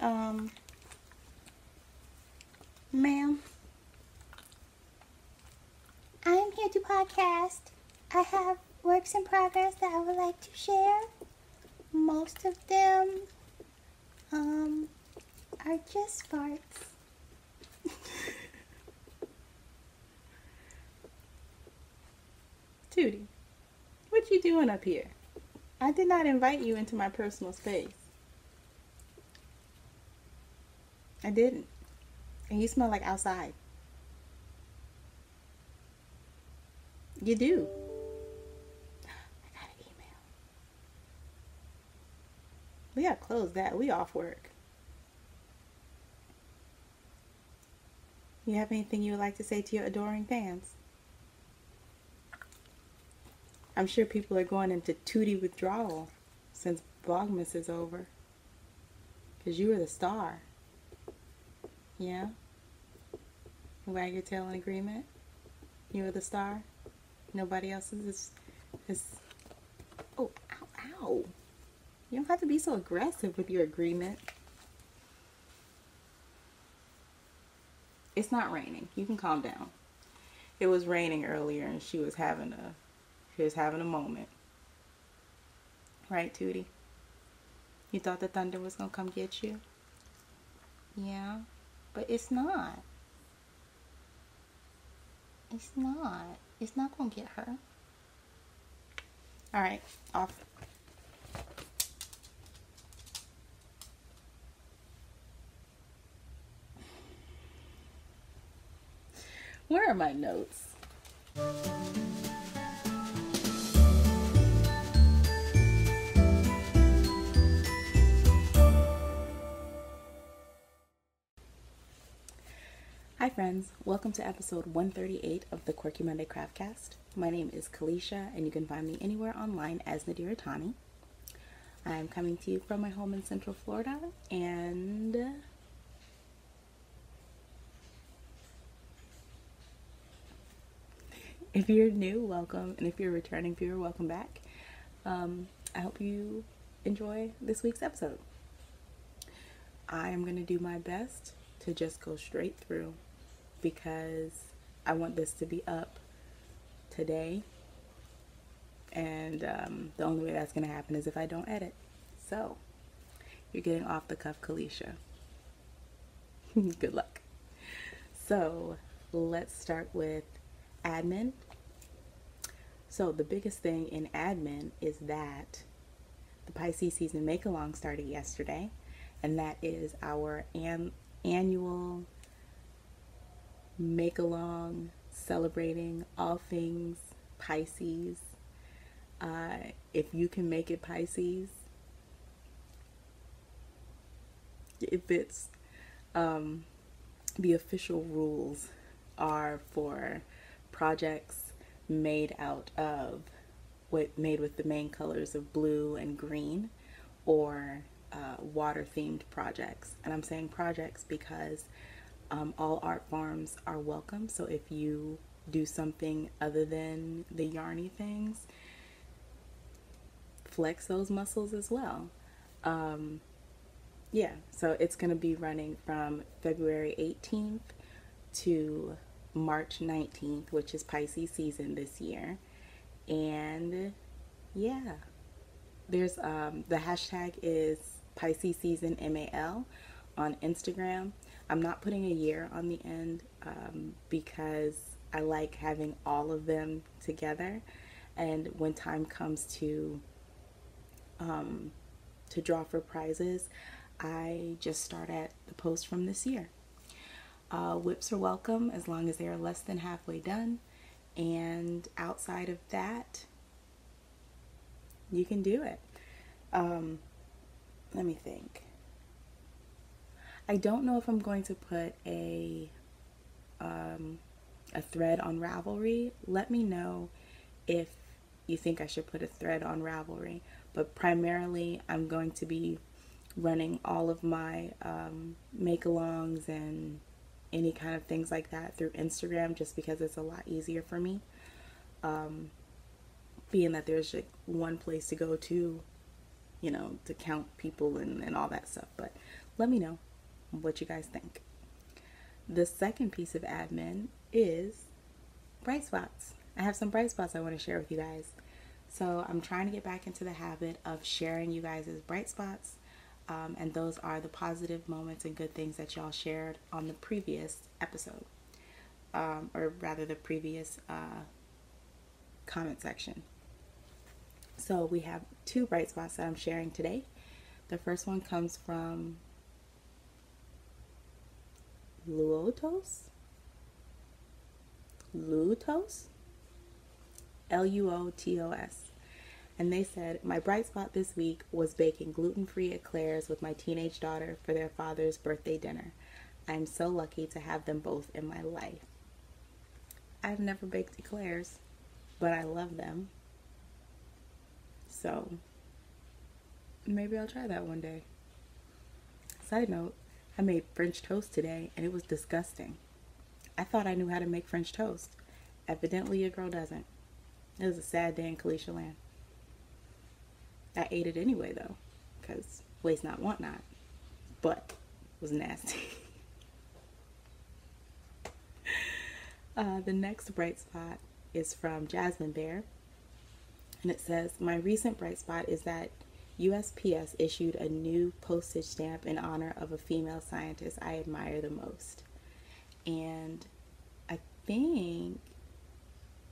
Ma'am, I'm here to podcast. I have works in progress that I would like to share. Most of them, are just farts. Tootie, what you doing up here? I did not invite you into my personal space. I didn't. And you smell like outside. You do. I got an email. We gotta close that. We off work. You have anything you would like to say to your adoring fans? I'm sure people are going into Tootie withdrawal since Vlogmas is over. Because you were the star. Yeah? Wag your tail in agreement? You were the star? Nobody else is... Oh, ow, ow. You don't have to be so aggressive with your agreement. It's not raining. You can calm down. It was raining earlier and she was having a moment. Right, Tootie? You thought the thunder was gonna come get you? Yeah, but it's not. It's not. It's not gonna get her. Alright, off. Where are my notes? Hi friends, welcome to episode 138 of the Quirky Monday Craftcast. My name is Kalisha and you can find me anywhere online as Nadira Tani. I'm coming to you from my home in Central Florida, and if you're new, welcome, and if you're a returning viewer, welcome back. I hope you enjoy this week's episode. I am going to do my best to just go straight through because I want this to be up today, and the only way that's going to happen is if I don't edit. So, you're getting off the cuff, Kalisha. Good luck. So, let's start with admin. So, the biggest thing in admin is that the Pisces season make-along started yesterday, and that is our annual make-along celebrating all things Pisces. If you can make it Pisces, if it's the official rules are for projects made with the main colors of blue and green, or water themed projects. And I'm saying projects because all art forms are welcome. So if you do something other than the yarny things, flex those muscles as well. Yeah, so it's going to be running from February 18th to March 19th, which is Pisces season this year. And yeah, there's the hashtag is Pisces season MAL on Instagram. I'm not putting a year on the end because I like having all of them together, and when time comes to draw for prizes, I just start at the post from this year. Whips are welcome as long as they are less than halfway done, and outside of that, you can do it. Let me think. I don't know if I'm going to put a thread on Ravelry. Let me know if you think I should put a thread on Ravelry, but primarily I'm going to be running all of my make-alongs and any kind of things like that through Instagram, just because it's a lot easier for me, being that there's like one place to go to you know, to count people and all that stuff. But let me know what you guys think. The second piece of admin is bright spots. I have some bright spots I want to share with you guys. So I'm trying to get back into the habit of sharing you guys' bright spots. And those are the positive moments and good things that y'all shared on the previous episode. Or rather the previous comment section. So we have two bright spots that I'm sharing today. The first one comes from Luotos, Luotos, Luotos. And they said, my bright spot this week was baking gluten-free eclairs with my teenage daughter for their father's birthday dinner. I'm so lucky to have them both in my life. I've never baked eclairs, but I love them. So maybe I'll try that one day. Side note, I made French toast today and it was disgusting. I thought I knew how to make French toast. Evidently your girl doesn't. It was a sad day in Kalisha land. I ate it anyway though, because waste not, want not. But it was nasty. The next bright spot is from Jasmine Bear. And it says, my recent bright spot is that USPS issued a new postage stamp in honor of a female scientist I admire the most. And I think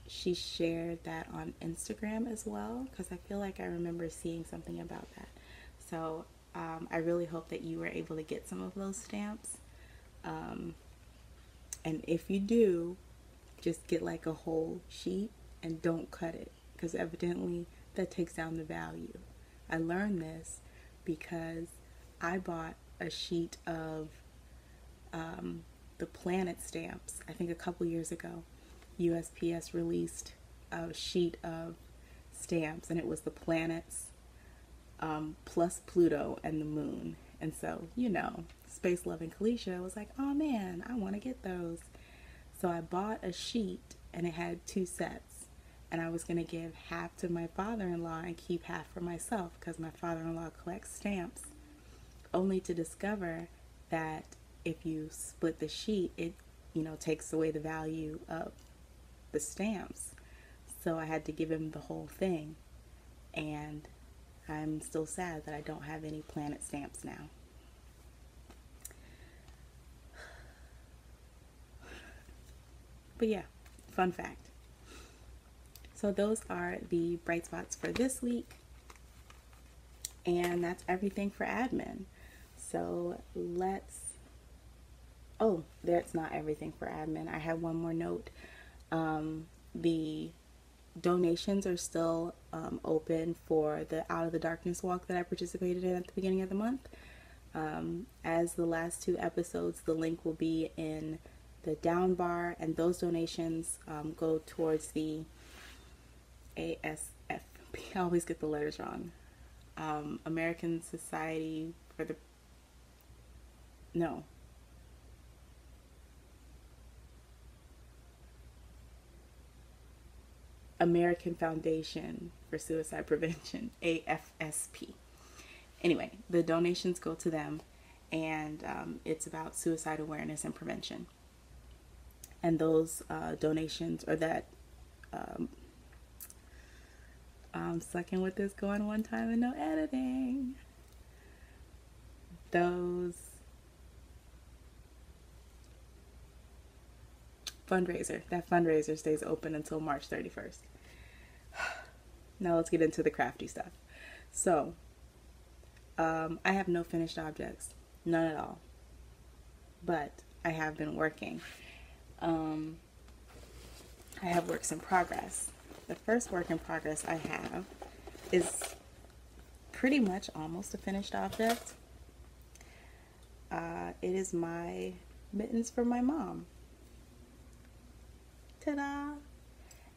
she shared that on Instagram as well, because I feel like I remember seeing something about that. So I really hope that you were able to get some of those stamps. And if you do, just get like a whole sheet and don't cut it, because evidently that takes down the value. I learned this because I bought a sheet of the planet stamps. I think a couple years ago, USPS released a sheet of stamps, and it was the planets plus Pluto and the moon. And so, you know, space loving Kalisha was like, oh man, I want to get those. So I bought a sheet and it had 2 sets, and I was going to give half to my father-in-law and keep half for myself because my father-in-law collects stamps, only to discover that if you split the sheet, it, you know, takes away the value of the stamps. So I had to give him the whole thing, and I'm still sad that I don't have any planet stamps now. But yeah, fun fact. So those are the bright spots for this week, and that's everything for admin. So that's not everything for admin. I have one more note. The donations are still open for the Out of the Darkness walk that I participated in at the beginning of the month. As the last 2 episodes, the link will be in the down bar, and those donations go towards the ASFP. I always get the letters wrong. American Society for the American Foundation for Suicide Prevention, AFSP. Anyway, the donations go to them, and it's about suicide awareness and prevention. And those donations, or that I'm sucking with this going one time and no editing. Those that fundraiser stays open until March 31st. Now let's get into the crafty stuff. So, I have no finished objects, none at all, but I have been working. I have works in progress. The first work in progress I have is pretty much almost a finished object. It is my mittens for my mom. Ta-da!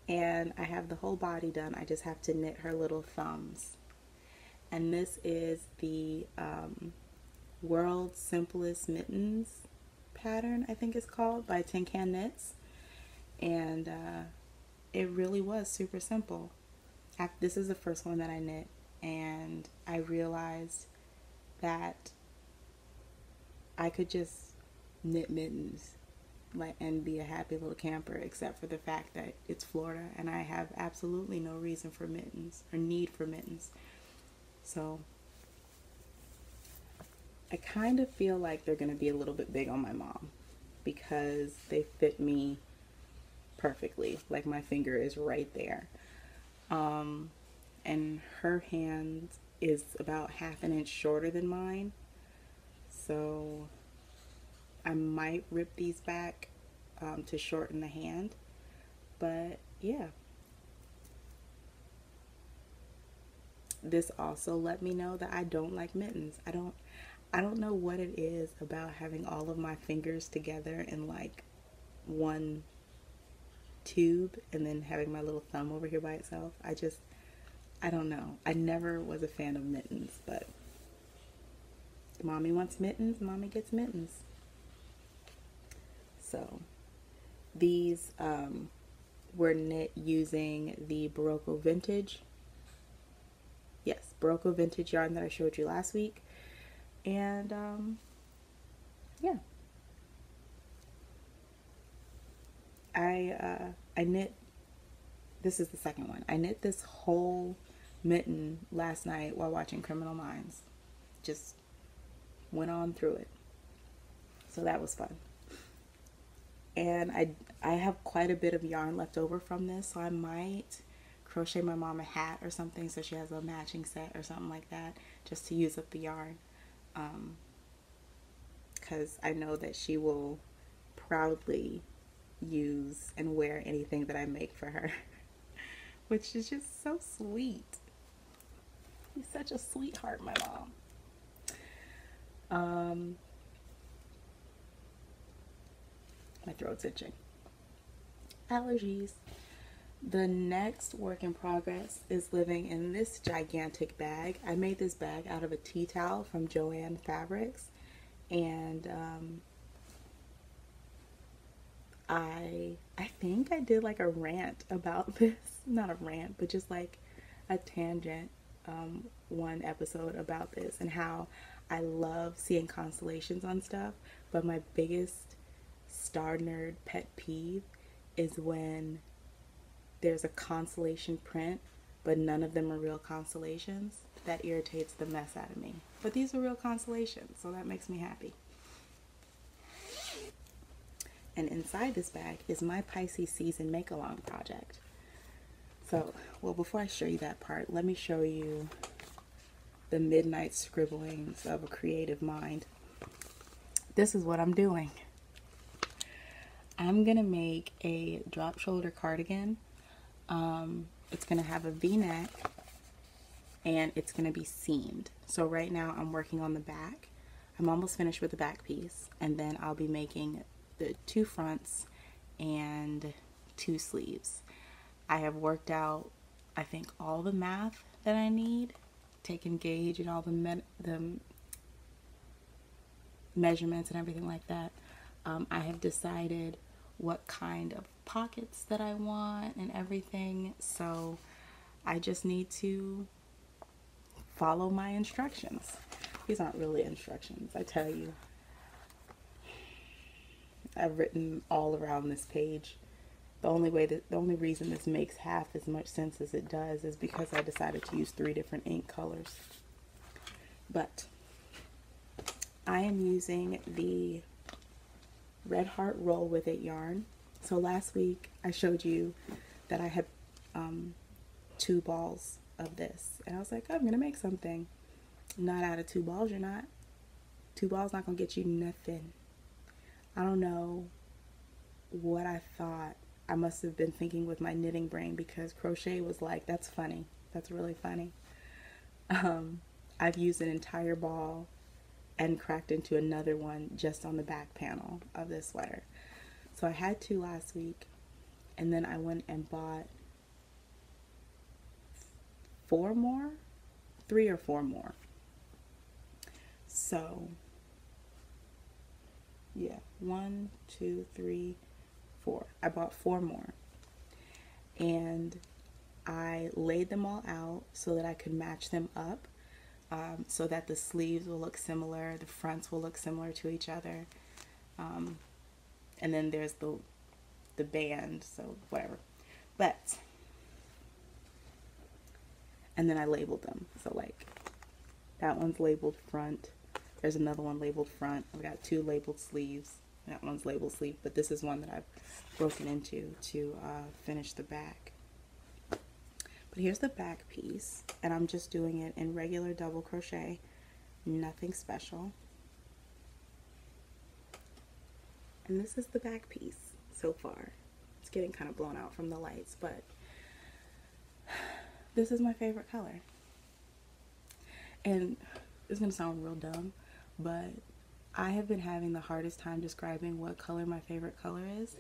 And I have the whole body done. I just have to knit her little thumbs. And this is the World's Simplest Mittens pattern, I think it's called, by Tin Can Knits. And it really was super simple. This is the first one that I knit and I realized that I could just knit mittens and be a happy little camper, except for the fact that it's Florida and I have absolutely no reason for mittens or need for mittens. So I kind of feel like they're going to be a little bit big on my mom because they fit me perfectly. Like my finger is right there. And her hand is about half an inch shorter than mine. So I might rip these back to shorten the hand. But yeah. This also let me know that I don't like mittens. I don't know what it is about having all of my fingers together in like one tube and then having my little thumb over here by itself. I don't know. I never was a fan of mittens, but mommy wants mittens, mommy gets mittens. So these were knit using the Barocco Vintage. Yes, Barocco Vintage yarn that I showed you last week. And yeah. I knit, this is the second one. I knit this whole mitten last night while watching Criminal Minds. Just went on through it. So that was fun. And I have quite a bit of yarn left over from this, so I might crochet my mom a hat or something so she has a matching set or something like that, just to use up the yarn. Because I know that she will proudly use and wear anything that I make for her, which is just so sweet. She's such a sweetheart, my mom. My throat's itching. Allergies. The next work in progress is living in this gigantic bag. I made this bag out of a tea towel from Joann Fabrics, and I think I did like a rant about this. Not a rant, but just like a tangent one episode about this and how I love seeing constellations on stuff, but my biggest star nerd pet peeve is when there's a constellation print but none of them are real constellations. That irritates the mess out of me. But these are real constellations, so that makes me happy. And inside this bag is my Pisces season make-along project. So, well, before I show you that part, let me show you the midnight scribblings of a creative mind. This is what I'm doing. I'm gonna make a drop shoulder cardigan. It's gonna have a V-neck and it's gonna be seamed. So right now I'm working on the back. I'm almost finished with the back piece, and then I'll be making the 2 fronts and 2 sleeves. I have worked out, I think, all the math that I need, taken gauge and all the measurements and everything like that. I have decided what kind of pockets that I want and everything, so I just need to follow my instructions. These aren't really instructions, I tell you. I've written all around this page. The only reason this makes half as much sense as it does is because I decided to use 3 different ink colors. But I am using the Red Heart Roll With It yarn. So last week I showed you that I had 2 balls of this, and I was like, oh, I'm gonna make something. Not out of 2 balls, you're not. 2 balls not gonna get you nothing. I don't know what I thought. I must have been thinking with my knitting brain, because crochet was like, that's funny. That's really funny. I've used an entire ball and cracked into another one just on the back panel of this sweater. So I had 2 last week, and then I went and bought 4 more, 3 or 4 more. So yeah, 1, 2, 3, 4. I bought 4 more, and I laid them all out so that I could match them up, so that the sleeves will look similar, the fronts will look similar to each other, and then there's the band, so whatever. But, and then I labeled them. So like, that one's labeled front. There's another one labeled front. I've got 2 labeled sleeves. That one's labeled sleeve, but this is one that I've broken into to finish the back. But here's the back piece, and I'm just doing it in regular double crochet, nothing special. And this is the back piece so far. It's getting kind of blown out from the lights, but this is my favorite color. And it's gonna sound real dumb, but I have been having the hardest time describing what color my favorite color is.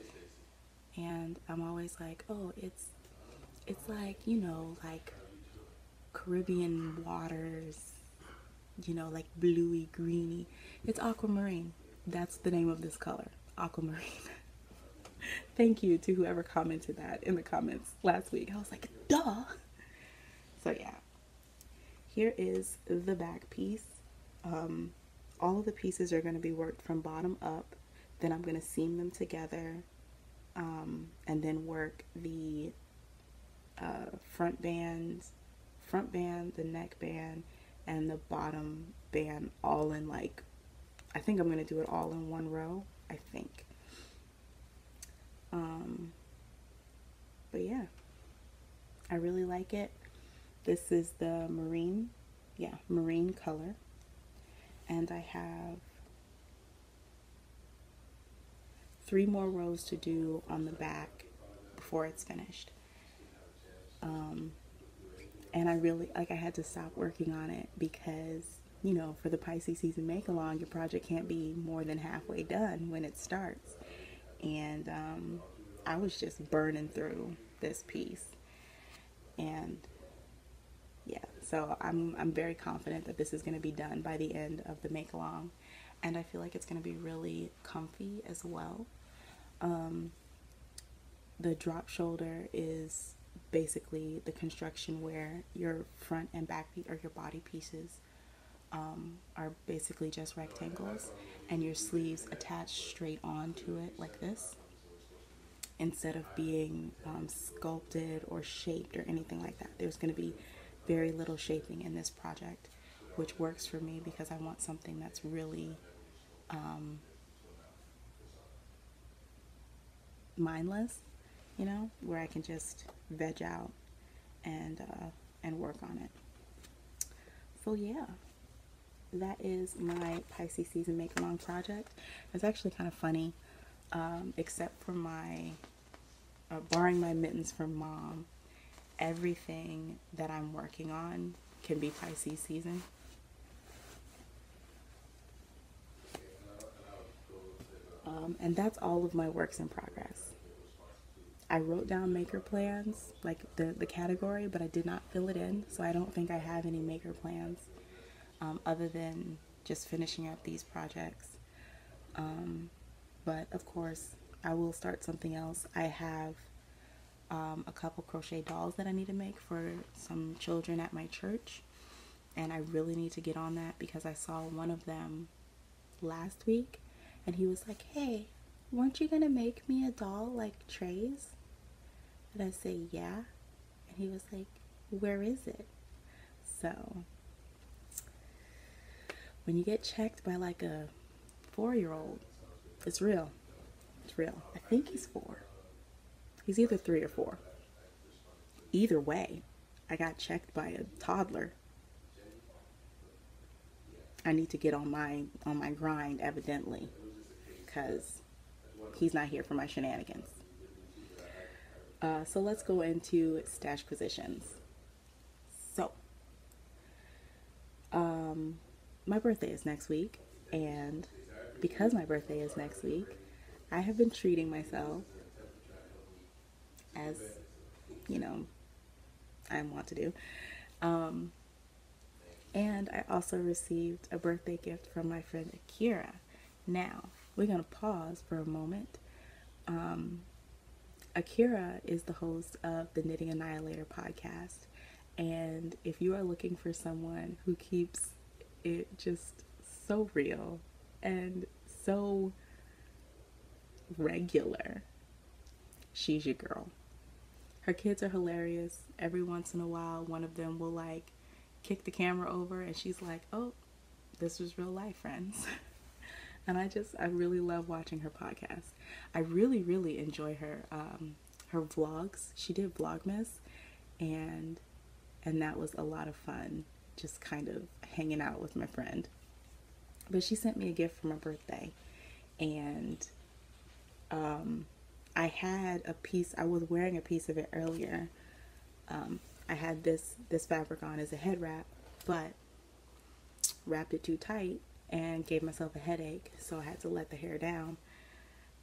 And I'm always like, oh, it's like, you know, like Caribbean waters, you know, like bluey, greeny. It's aquamarine. That's the name of this color, aquamarine. Thank you to whoever commented that in the comments last week. I was like, duh. So yeah, here is the back piece. All of the pieces are going to be worked from bottom up. Then I'm going to seam them together, and then work the front band, the neck band, and the bottom band all in, like, I think I'm going to do it all in one row, I think. But yeah, I really like it. This is the marine color, and I have 3 more rows to do on the back before it's finished. And I really, like, I had to stop working on it because, you know, for the Pisces season make-along, your project can't be more than halfway done when it starts. And I was just burning through this piece. And yeah, so I'm very confident that this is going to be done by the end of the make-along. And I feel like it's going to be really comfy as well. The drop shoulder is basically the construction where your front and back or your body pieces are basically just rectangles, and your sleeves attach straight onto it like this, instead of being sculpted or shaped or anything like that. There's going to be very little shaping in this project, which works for me because I want something that's really mindless, you know, where I can just veg out and work on it. So yeah, that is my Pisces season make-along project. It's actually kind of funny, except for my borrowing my mittens from Mom, everything that I'm working on can be Pisces season. And that's all of my works in progress. I wrote down maker plans, like the category, but I did not fill it in, so I don't think I have any maker plans other than just finishing up these projects. But of course, I will start something else. I have a couple crochet dolls that I need to make for some children at my church, and I really need to get on that because I saw one of them last week, and he was like, hey, weren't you gonna make me a doll like Trey's? And I say, yeah. And he was like, where is it? So when you get checked by like a 4-year-old, it's real. It's real. I think he's 4. He's either 3 or 4. Either way, I got checked by a toddler. I need to get on my grind, evidently, because he's not here for my shenanigans. So let's go into stash positions. So, my birthday is next week, and because my birthday is next week, I have been treating myself, as, you know, I want to do. And I also received a birthday gift from my friend Akira. Now, we're going to pause for a moment. Akira is the host of the Knitting Annihilator podcast. And if you are looking for someone who keeps it just so real and so regular, she's your girl. Her kids are hilarious. Every once in a while, one of them will like kick the camera over and she's like, oh, this was real life, friends. And I really love watching her podcast. I really, really enjoy her vlogs. She did Vlogmas, and that was a lot of fun, just kind of hanging out with my friend. But she sent me a gift for my birthday, and I had a piece, I was wearing a piece of it earlier. I had this fabric on as a head wrap, but wrapped it too tight and gave myself a headache, so I had to let the hair down.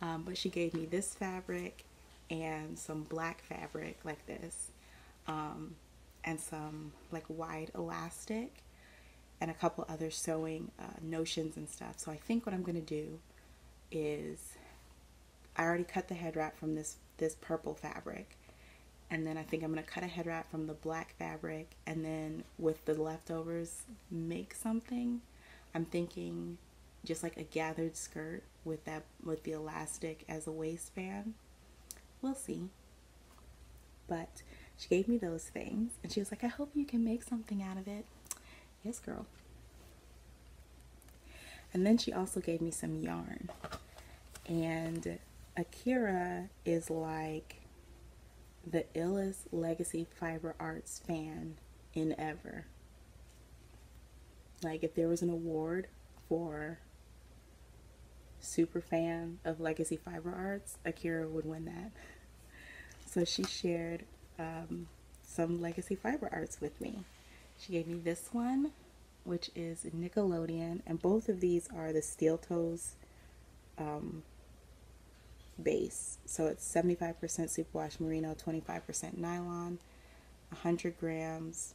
But she gave me this fabric and some black fabric like this, and some like wide elastic and a couple other sewing notions and stuff. So I think what I'm going to do is, I already cut the head wrap from this purple fabric, and then I think I'm going to cut a head wrap from the black fabric, and then with the leftovers make something. I'm thinking just like a gathered skirt with the elastic as a waistband. We'll see. But she gave me those things, and she was like, I hope you can make something out of it. Yes, girl. And then she also gave me some yarn. And Akira is like the illest legacy fiber arts fan in ever. Like, if there was an award for super fan of legacy fiber arts, Akira would win that. So she shared some legacy fiber arts with me. She gave me this one, which is Nickelodeon, and both of these are the steel toes base. So it's 75% superwash merino, 25% nylon, 100 grams,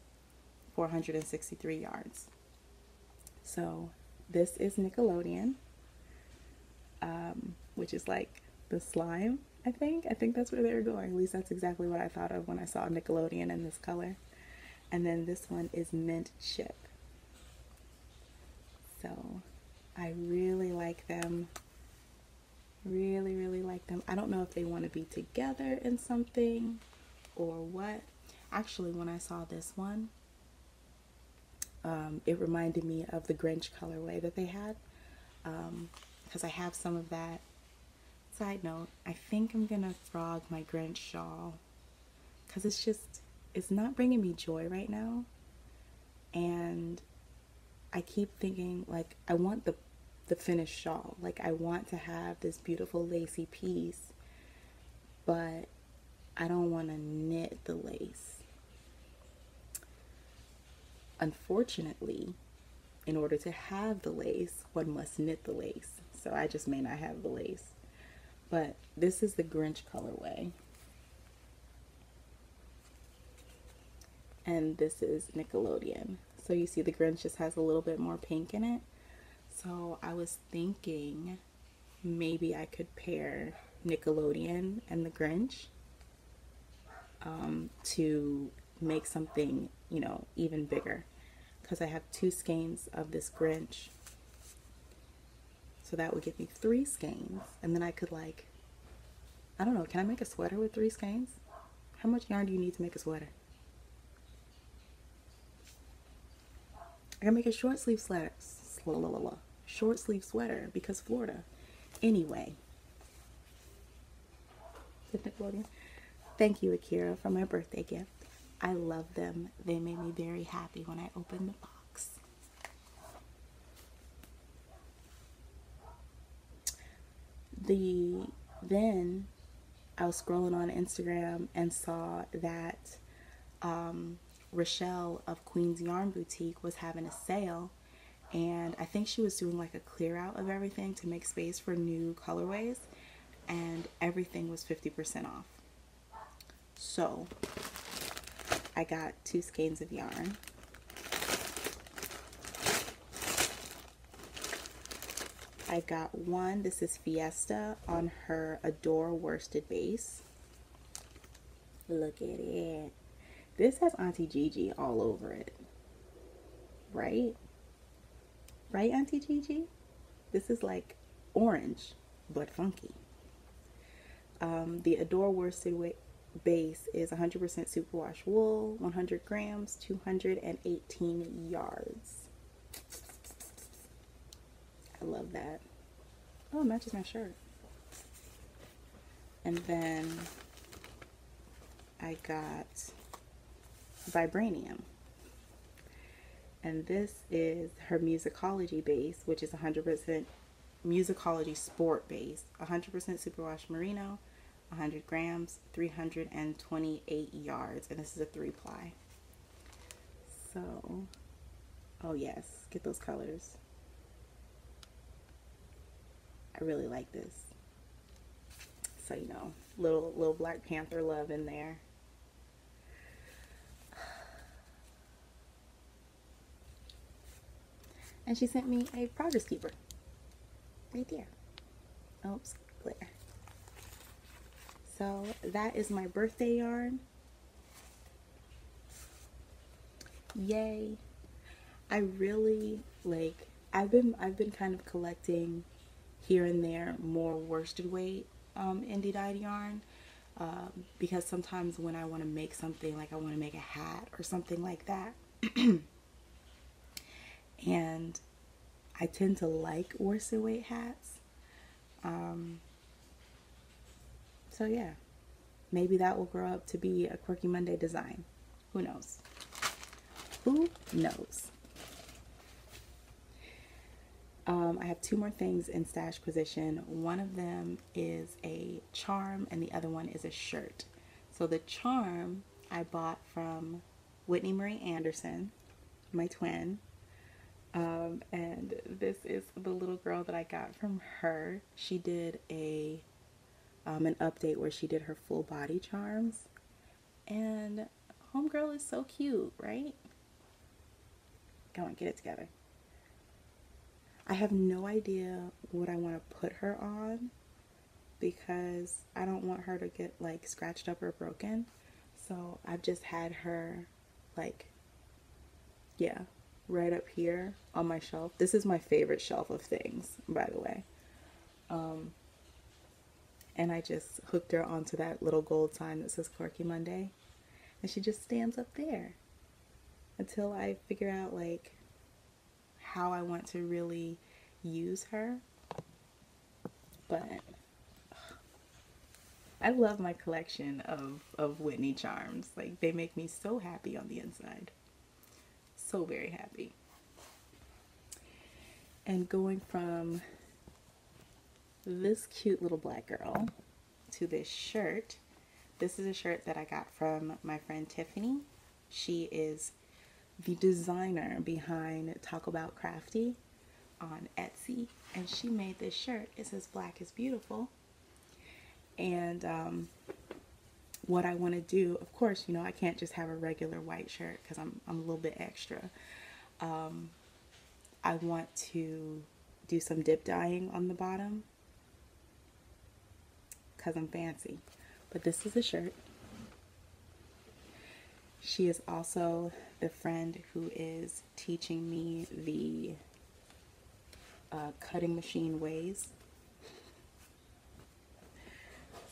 463 yards. So this is Nickelodeon, which is like the slime, I think that's where they were going. At least that's exactly what I thought of when I saw Nickelodeon in this color. And then this one is Mint Chip. So I really like them. Really, really like them. I don't know if they want to be together in something or what. Actually, when I saw this one, it reminded me of the Grinch colorway that they had, because I have some of that. Side note, I think I'm gonna frog my Grinch shawl, because it's not bringing me joy right now, and I keep thinking, like, I want the finished shawl. Like, I want to have this beautiful lacy piece, but I don't want to knit the lace. Unfortunately, in order to have the lace, one must knit the lace. So I just may not have the lace. But this is the Grinch colorway. And this is Nickelodeon. So you see the Grinch just has a little bit more pink in it. So I was thinking maybe I could pair Nickelodeon and the Grinch to make something, you know, even bigger. Because I have 2 skeins of this Grinch. So that would give me 3 skeins. And then I could, like, I don't know, can I make a sweater with 3 skeins? How much yarn do you need to make a sweater? I can make a short sleeve sweater. Short sleeve sweater because Florida. Anyway. Thank you, Akira, for my birthday gift. I love them. They made me very happy when I opened the box. Then I was scrolling on Instagram and saw that Rochelle of Queen's Yarn Boutique was having a sale, and I think she was doing like a clear out of everything to make space for new colorways, and everything was 50% off. So I got 2 skeins of yarn. I got one, this is Fiesta, on her Adore worsted base. Look at it. This has Auntie Gigi all over it. Right? Right, Auntie Gigi? This is like orange, but funky. The Adore worsted base is 100% superwash wool, 100 grams, 218 yards. I love that. Oh, it matches my shirt. And then I got Vibranium. And this is her Musicology base, which is 100% Musicology Sport base, 100% superwash merino, 100 grams, 328 yards, and this is a 3-ply. So, oh yes, get those colors. I really like this. So, you know, little Black Panther love in there. And she sent me a progress keeper. Right there. Oops, glitter. So that is my birthday yarn. Yay. I really like, I've been kind of collecting here and there more worsted weight indie dyed yarn, because sometimes when I want to make something, like I want to make a hat or something like that, and I tend to like worsted weight hats. So yeah, maybe that will grow up to be a Quirky Monday design. Who knows? Who knows? I have 2 more things in stash position. One of them is a charm and the other one is a shirt. So the charm I bought from Whitney Marie Anderson, my twin. And this is the little girl that I got from her. She did an update where she did her full body charms, and homegirl is so cute, right? Go on, get it together. I have no idea what I want to put her on because I don't want her to get like scratched up or broken. So I've just had her like, yeah, right up here on my shelf. This is my favorite shelf of things, by the way. And I just hooked her onto that little gold sign that says Quirky Monday. And she just stands up there until I figure out like how I want to really use her. But I love my collection of Whitney charms. Like, they make me so happy on the inside. So very happy. And going from this cute little black girl to this shirt. This is a shirt that I got from my friend Tiffany. She is the designer behind Talk About Crafty on Etsy, and she made this shirt. It says Black is Beautiful. And what I want to do, of course, you know, I can't just have a regular white shirt because I'm a little bit extra. I want to do some dip dyeing on the bottom because I'm fancy. But this is a shirt. She is also the friend who is teaching me the cutting machine ways.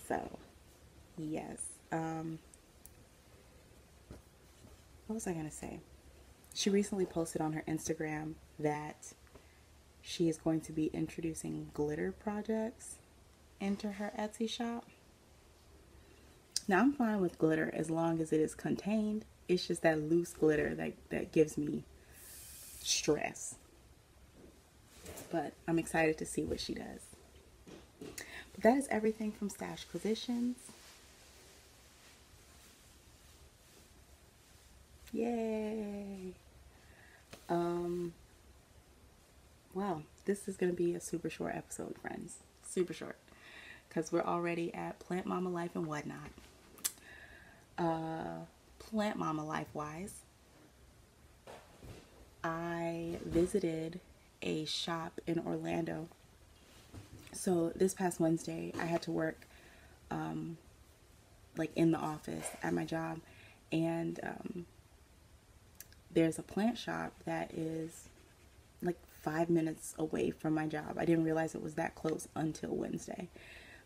So, yes. What was I going to say? She recently posted on her Instagram that she is going to be introducing glitter projects into her Etsy shop. Now, I'm fine with glitter as long as it is contained. It's just that loose glitter that gives me stress. But I'm excited to see what she does. But that is everything from Stash Positions. Yay! Wow, this is going to be a super short episode, friends. Super short. Because we're already at Plant Mama Life and whatnot. Plant Mama Life-wise, I visited a shop in Orlando. So this past Wednesday, I had to work like in the office at my job, and there's a plant shop that is like 5 minutes away from my job. I didn't realize it was that close until Wednesday.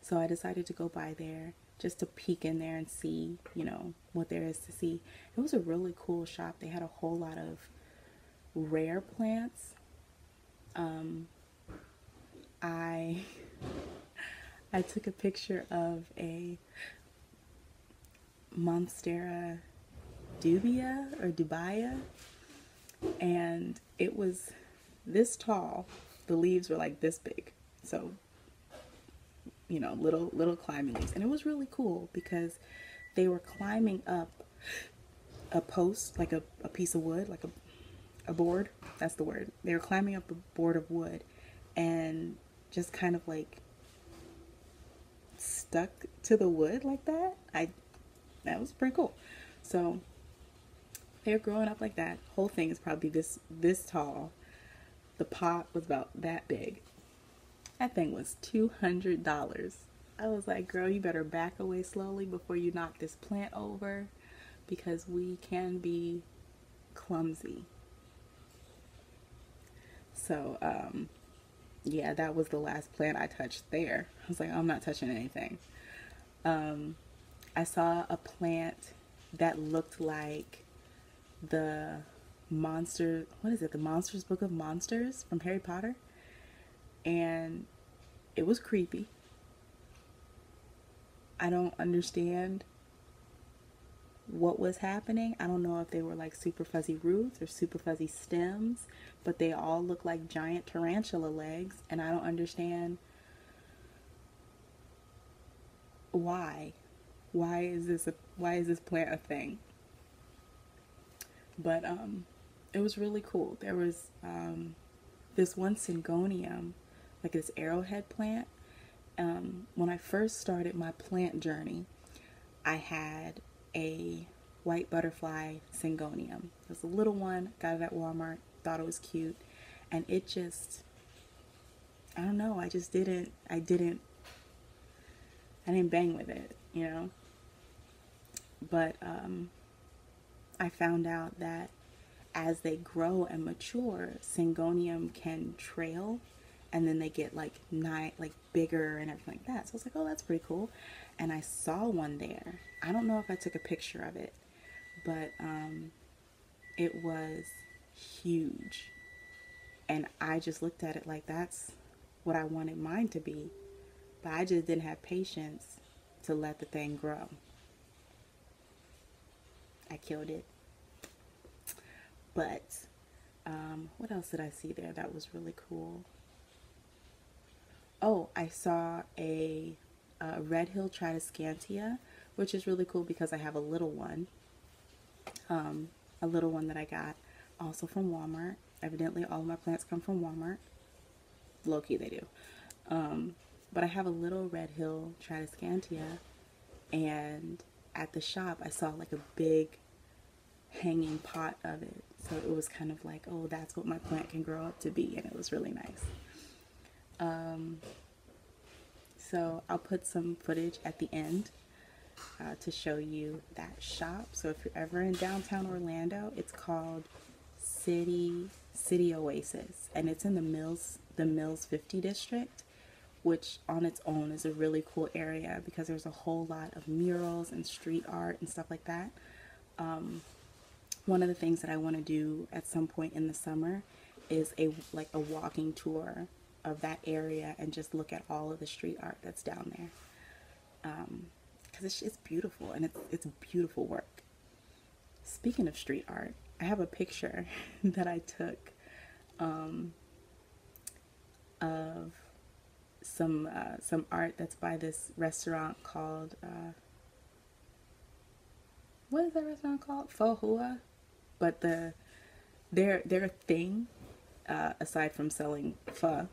So I decided to go by there just to peek in there and see, you know, what there is to see. It was a really cool shop. They had a whole lot of rare plants. I took a picture of a Monstera dubia or dubia, and it was this tall. The leaves were like this big, so you know, little climbing leaves, and it was really cool because they were climbing up a post, like a piece of wood, like a board. That's the word. They were climbing up a board of wood and just kind of like stuck to the wood like that. That was pretty cool. So they're growing up like that. Whole thing is probably this tall. The pot was about that big. That thing was $200. I was like, girl, you better back away slowly before you knock this plant over, because we can be clumsy. So, yeah, that was the last plant I touched there. I was like, I'm not touching anything. I saw a plant that looked like the monster, what is it? The Monsters Book of Monsters from Harry Potter. And it was creepy. I don't understand what was happening. I don't know if they were like super fuzzy roots or super fuzzy stems, but they all look like giant tarantula legs, and I don't understand why. Why is this plant a thing? But it was really cool. There was this one syngonium, like this arrowhead plant. When I first started my plant journey, I had a white butterfly syngonium. It was a little one, got it at Walmart, thought it was cute, and it just, I don't know, I didn't bang with it, you know. But I found out that as they grow and mature, syngonium can trail, and then they get like bigger and everything like that. So I was like, oh, that's pretty cool. And I saw one there. I don't know if I took a picture of it, but it was huge. And I just looked at it like that's what I wanted mine to be. But I just didn't have patience to let the thing grow. I killed it. But what else did I see there that was really cool? Oh, I saw a Red Hill Tradescantia, which is really cool because I have a little one that I got also from Walmart. Evidently all of my plants come from Walmart. Low-key they do. But I have a little Red Hill Tradescantia, and at the shop I saw like a big hanging pot of it. So it was kind of like, oh, that's what my plant can grow up to be, and it was really nice. So I'll put some footage at the end to show you that shop. So if you're ever in downtown Orlando, it's called City Oasis, and it's in the Mills 50 district, which on its own is a really cool area because there's a whole lot of murals and street art and stuff like that. One of the things that I want to do at some point in the summer is a walking tour of that area and just look at all of the street art that's down there, because it's beautiful, and it's beautiful work. Speaking of street art, I have a picture that I took of some art that's by this restaurant called what is that restaurant called? Pho Hua. But their thing, aside from selling pho,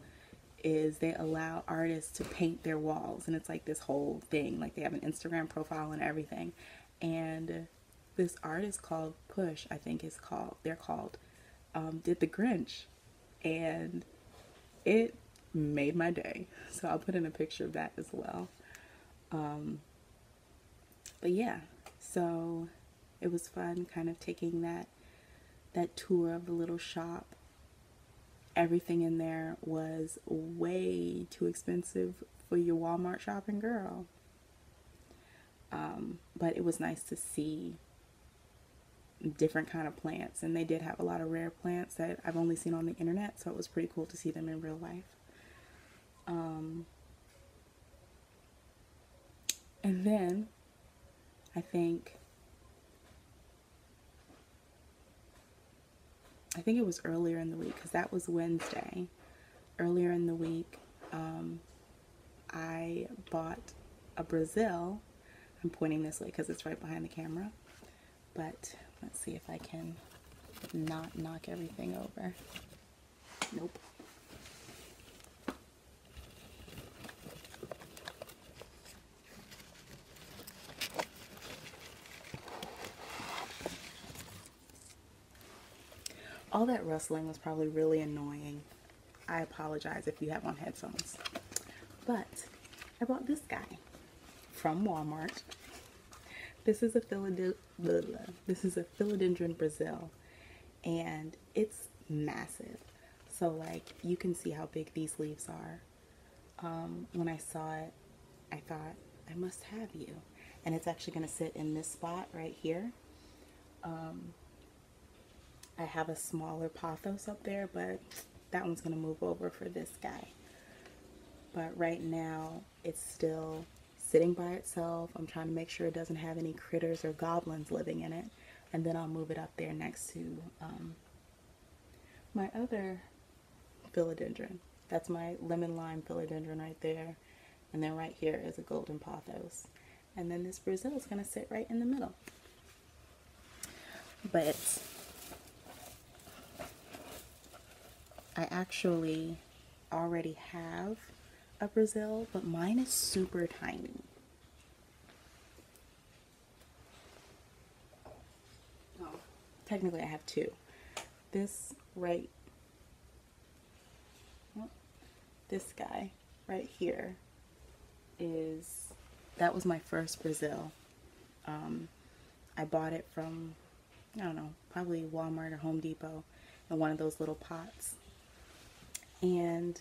is they allow artists to paint their walls, and it's like this whole thing. Like they have an Instagram profile and everything. And this artist called Push, I think they're called, did the Grinch, and it made my day. So I'll put in a picture of that as well. But yeah, so it was fun kind of taking that tour of the little shop. Everything in there was way too expensive for your Walmart shopping, girl. But it was nice to see different kind of plants, and they did have a lot of rare plants that I've only seen on the internet, so it was pretty cool to see them in real life. And then I think it was earlier in the week, because that was Wednesday. Earlier in the week, I bought a Brazil. I'm pointing this way because it's right behind the camera. But let's see if I can not knock everything over. Nope. All that rustling was probably really annoying. I apologize if you have on headphones. But I bought this guy from Walmart. This is a philodendron Brazil, and it's massive. So like you can see how big these leaves are. When I saw it, I thought, I must have you. And it's actually going to sit in this spot right here. I have a smaller pothos up there, but that one's going to move over for this guy. But right now, it's still sitting by itself. I'm trying to make sure it doesn't have any critters or goblins living in it. And then I'll move it up there next to my other philodendron. That's my lemon lime philodendron right there. And then right here is a golden pothos. And then this Brazil is going to sit right in the middle. But I actually already have a Brazil, but mine is super tiny. Oh, technically I have two. This guy right here that was my first Brazil. I bought it from, I don't know, probably Walmart or Home Depot in one of those little pots. And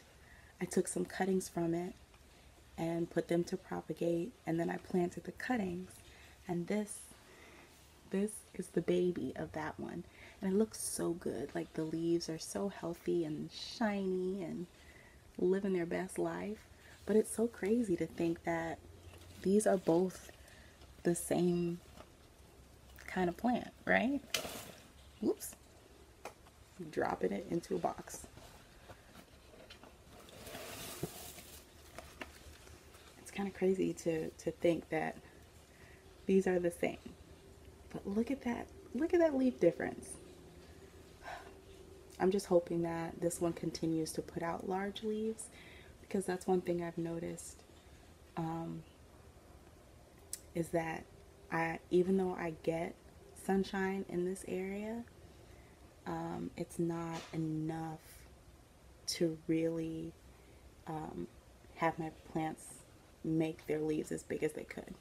I took some cuttings from it and put them to propagate, and then I planted the cuttings, and this is the baby of that one, and it looks so good. Like the leaves are so healthy and shiny and living their best life. But it's so crazy to think that these are both the same kind of plant, right? Whoops. Dropping it into a box. It's kind of crazy to think that these are the same. But look at that leaf difference. I'm just hoping that this one continues to put out large leaves, because that's one thing I've noticed, is that even though I get sunshine in this area, it's not enough to really have my plants make their leaves as big as they could.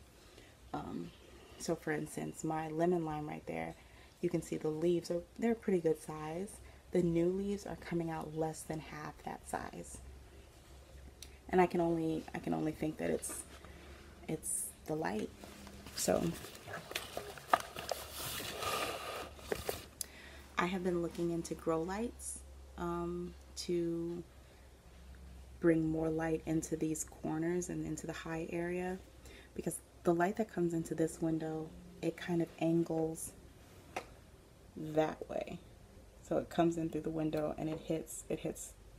So for instance, my lemon lime right there, you can see the leaves they're pretty good size. The new leaves are coming out less than half that size. And I can only think that it's the light. So I have been looking into grow lights to bring more light into these corners and into the high area, because the light that comes into this window, it kind of angles that way. So it comes in through the window and it hits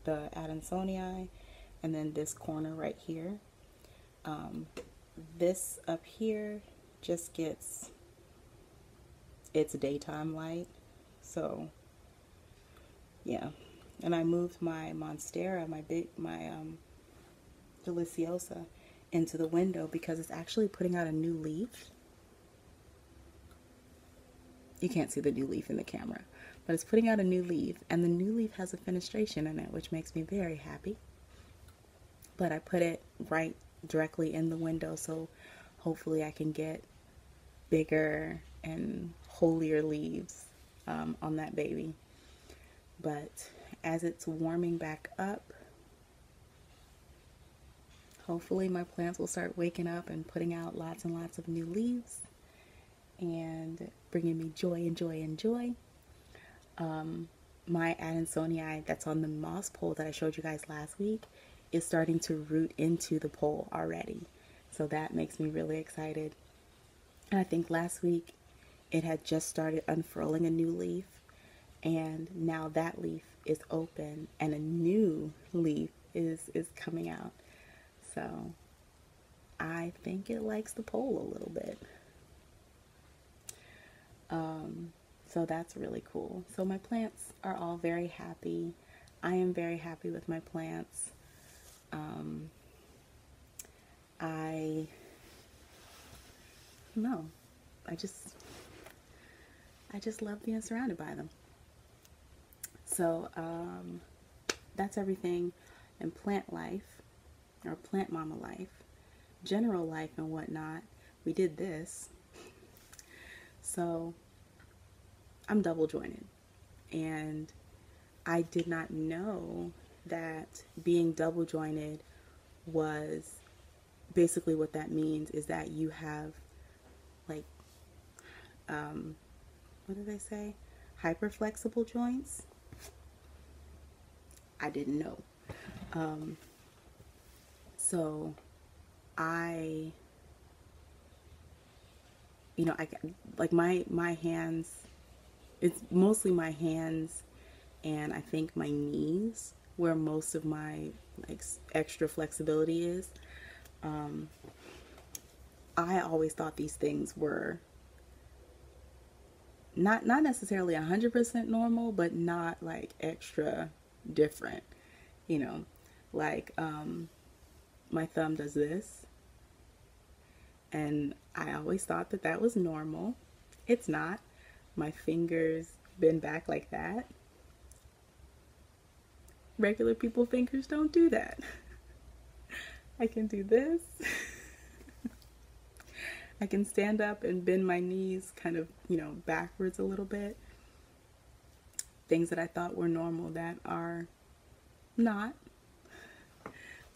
the Adansonii and then this corner right here. This up here just gets its daytime light. So yeah. And I moved my Monstera, my Deliciosa, into the window because it's actually putting out a new leaf. You can't see the new leaf in the camera, but it's putting out a new leaf, and the new leaf has a fenestration in it, which makes me very happy. But I put it right directly in the window, so hopefully I can get bigger and holier leaves on that baby. But as it's warming back up, hopefully my plants will start waking up and putting out lots and lots of new leaves and bringing me joy and joy and joy. My Adansonii that's on the moss pole that I showed you guys last week is starting to root into the pole already. So that makes me really excited. And I think last week it had just started unfurling a new leaf, and now that leaf is open and a new leaf is coming out. So I think it likes the pole a little bit. So that's really cool. So my plants are all very happy. I am very happy with my plants. I just love being surrounded by them. So that's everything in plant life, or plant mama life. General life and whatnot, we did this. So I'm double jointed, and I did not know that being double jointed was basically what that means is that you have, like, what did they say? Hyper flexible joints? I didn't know. So I like my hands, it's mostly my hands and I think my knees where most of my like extra flexibility is. I always thought these things were not necessarily 100% normal, but not like extra different, you know, like my thumb does this, and I always thought that that was normal. It's not. My fingers bend back like that. Regular people fingers don't do that. I can do this. I can stand up and bend my knees kind of, backwards a little bit. Things that I thought were normal that are not.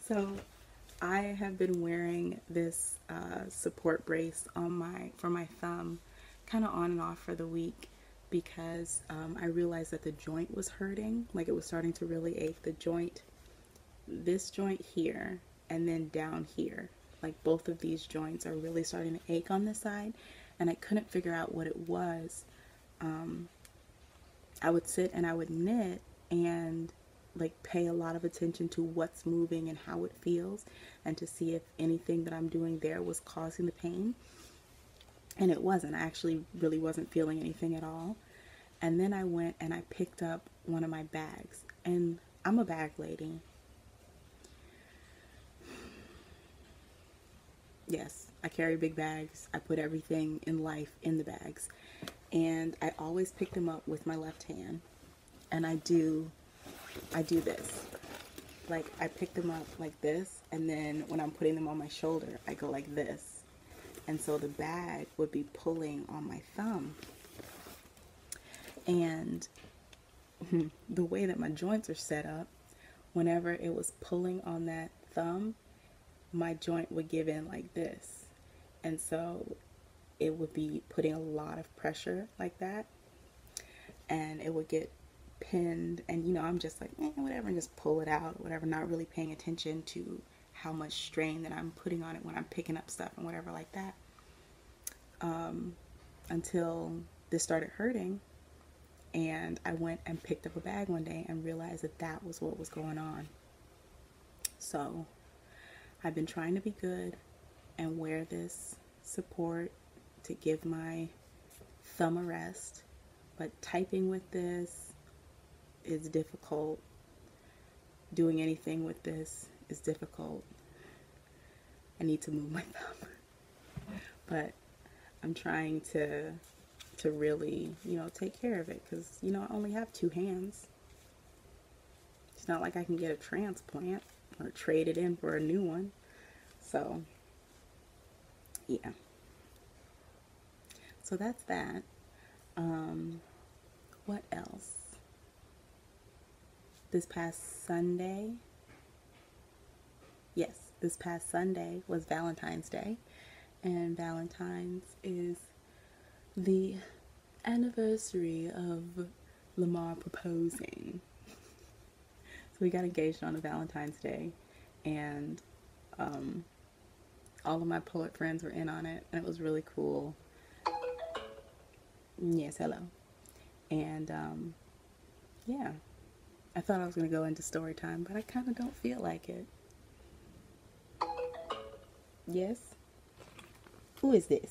So I have been wearing this support brace for my thumb kind of on and off for the week because I realized that the joint was hurting. Like it was starting to really ache. The joint, this joint here and then down here. Like both of these joints are really starting to ache on this side, and I couldn't figure out what it was. I would sit and I would knit and like pay a lot of attention to what's moving and how it feels, and to see if anything that I'm doing there was causing the pain. And it wasn't. I actually really wasn't feeling anything at all. And then I went and I picked up one of my bags, and I'm a bag lady. Yes, I carry big bags. I put everything in life in the bags. And I always pick them up with my left hand. And I do this. Like, I pick them up like this, and then when I'm putting them on my shoulder, I go like this. And so the bag would be pulling on my thumb. And the way that my joints are set up, whenever it was pulling on that thumb, my joint would give in like this, and so it would be putting a lot of pressure like that, and it would get pinned, and I'm just like whatever, and just pull it out, whatever, not really paying attention to how much strain that I'm putting on it when I'm picking up stuff and whatever like that, until this started hurting, and I went and picked up a bag one day and realized that that was what was going on. So I've been trying to be good and wear this support to give my thumb a rest, but typing with this is difficult. Doing anything with this is difficult. I need to move my thumb. But I'm trying to really, take care of it, because, I only have 2 hands. It's not like I can get a transplant or trade it in for a new one. So, yeah. So that's that. What else? This past Sunday was Valentine's Day, and Valentine's is the anniversary of Lamar proposing. So we got engaged on a Valentine's Day, and all of my poet friends were in on it, and it was really cool. Yes, hello. And yeah, I thought I was going to go into story time, but I kind of don't feel like it. Yes? Who is this?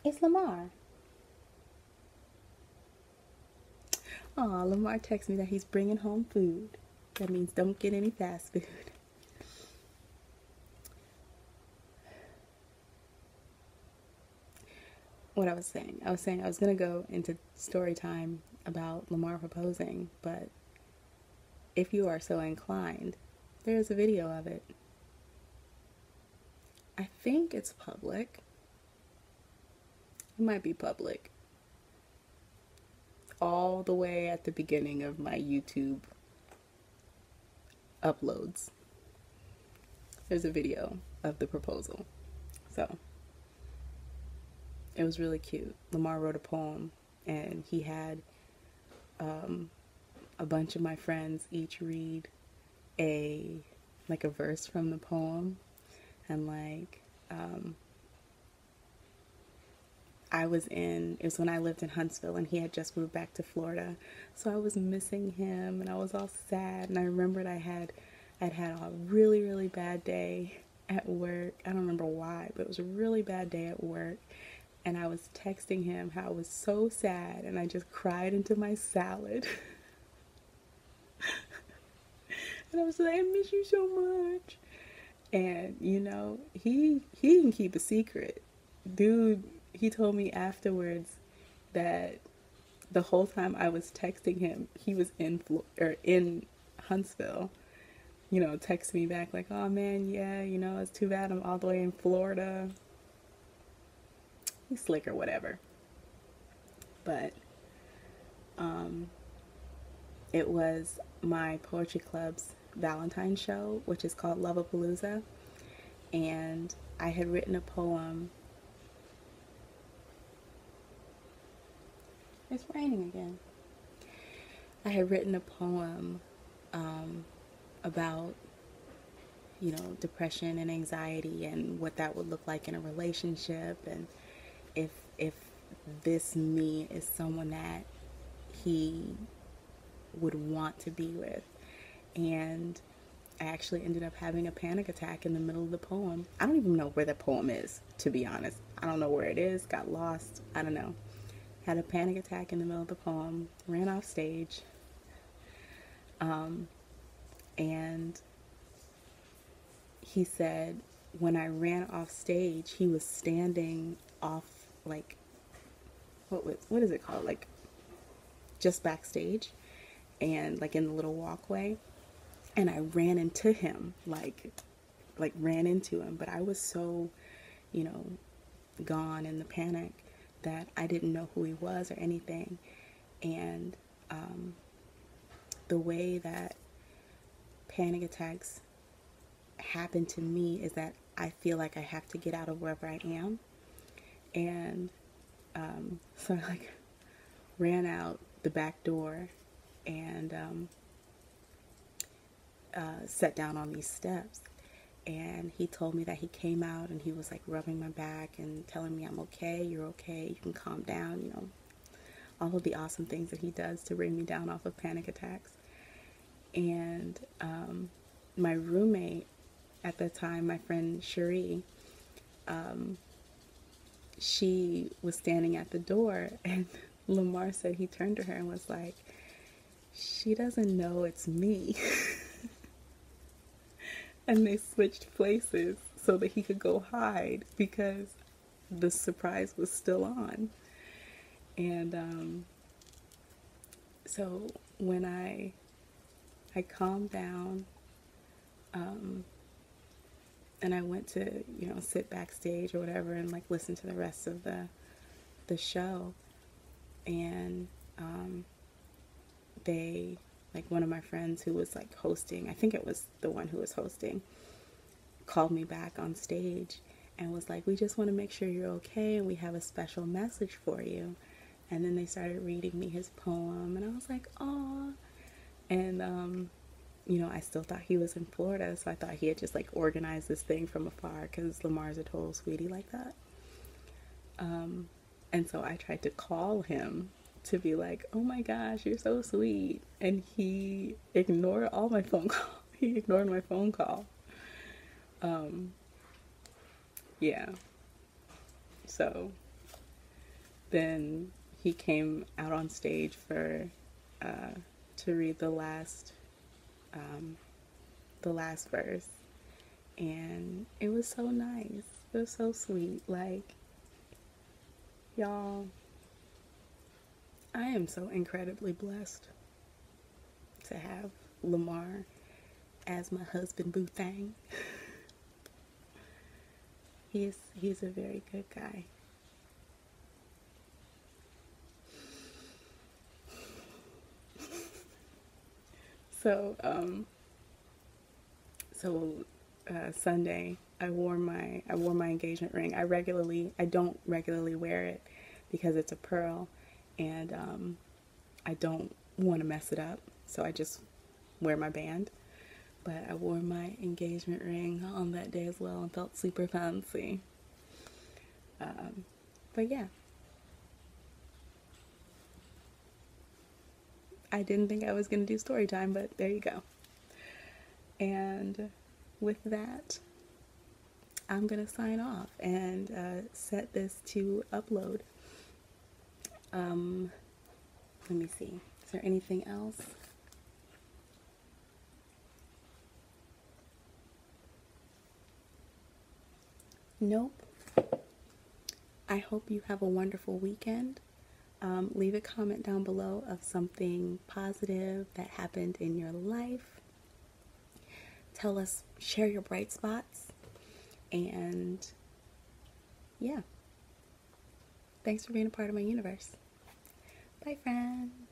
It's Lamar. Aw, Lamar texted me that he's bringing home food. That means don't get any fast food. What I was saying I was going to go into story time about Lamar proposing, but if you are so inclined, there's a video of it. I think it's public. It might be public. All the way at the beginning of my YouTube uploads, there's a video of the proposal. So it was really cute. Lamar wrote a poem, and he had a bunch of my friends each read a verse from the poem, and it was when I lived in Huntsville, and he had just moved back to Florida, so I was missing him, and I was all sad, and I remembered I'd had a really, really bad day at work. I don't remember why, but it was a really bad day at work, and I was texting him how I was so sad, and I just cried into my salad. And I was like, I miss you so much. And, you know, he can keep a secret. Dude, he told me afterwards that the whole time I was texting him, he was in Huntsville. You know, texting me back like, oh man, yeah, you know, it's too bad I'm all the way in Florida. He's slick or whatever. But it was my poetry club's Valentine's show, which is called Loveapalooza, and I had written a poem. It's raining again. I had written a poem about, you know, depression and anxiety and what that would look like in a relationship, and if this me is someone that he would want to be with. And I actually ended up having a panic attack in the middle of the poem. I don't even know where the poem is, to be honest. I don't know where it is, got lost, I don't know. Had a panic attack in the middle of the poem, ran off stage, and he said when I ran off stage, he was standing off, like, what is it called, like, just backstage, and like in the little walkway, and I ran into him, like ran into him, but I was so, you know, gone in the panic that I didn't know who he was or anything. And the way that panic attacks happen to me is that I feel like I have to get out of wherever I am, and so I like ran out the back door and sat down on these steps, and he told me that he came out and he was like rubbing my back and telling me I'm okay, you're okay, you can calm down, you know, all of the awesome things that he does to bring me down off of panic attacks. And my roommate at the time, my friend Cherie, she was standing at the door, and Lamar said he turned to her and was like, she doesn't know it's me. And they switched places so that he could go hide because the surprise was still on. And so when I calmed down, and I went to, you know, sit backstage or whatever and like listen to the rest of the show. And they, like, one of my friends who was like hosting, I think it was the one who was hosting, called me back on stage and was like, we just want to make sure you're okay and we have a special message for you. And then they started reading me his poem and I was like, aw. And you know, I still thought he was in Florida, so I thought he had just like organized this thing from afar, because Lamar's a total sweetie like that. And so I tried to call him to be like, oh my gosh, you're so sweet. And he ignored all my phone calls. He ignored my phone call. Yeah. So then he came out on stage for to read the last verse, and it was so nice. It was so sweet. Like, y'all, I am so incredibly blessed to have Lamar as my husband boo thing. He's a very good guy. So Sunday I wore my engagement ring. I don't regularly wear it because it's a pearl, and I don't want to mess it up, so I just wear my band. But I wore my engagement ring on that day as well and felt super fancy. But yeah, I didn't think I was going to do story time, but there you go. And with that, I'm going to sign off and set this to upload. Let me see. Is there anything else? Nope. I hope you have a wonderful weekend. Leave a comment down below of something positive that happened in your life. Tell us, share your bright spots. And yeah. Thanks for being a part of my universe. Bye, friends.